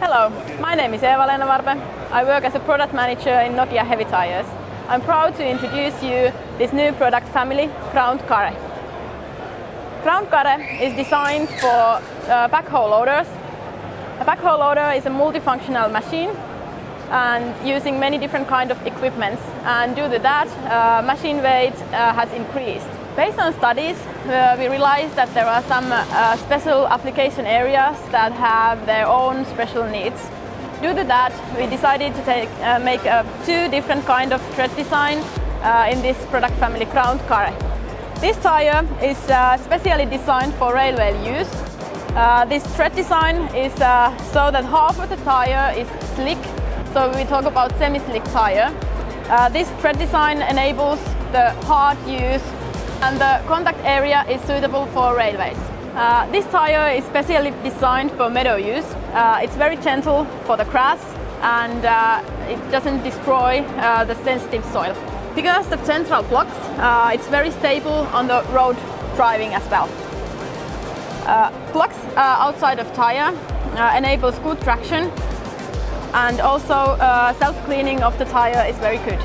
Hello, my name is Eva-Leena Varpe. I work as a product manager in Nokia Heavy Tires. I'm proud to introduce you this new product family, Ground Care. Ground Care is designed for backhoe loaders. A backhoe loader is a multifunctional machine and using many different kinds of equipments, and due to that machine weight has increased. Based on studies, we realized that there are some special application areas that have their own special needs. Due to that, we decided to make two different kinds of tread design in this product family, Ground Care. This tire is specially designed for railway use. This tread design is so that half of the tire is slick, so we talk about semi-slick tire. This tread design enables the hard use, and the contact area is suitable for railways. This tire is specially designed for meadow use. It's very gentle for the grass, and it doesn't destroy the sensitive soil. Because of central blocks, it's very stable on the road driving as well. Blocks outside of tire enables good traction, and also self-cleaning of the tire is very good.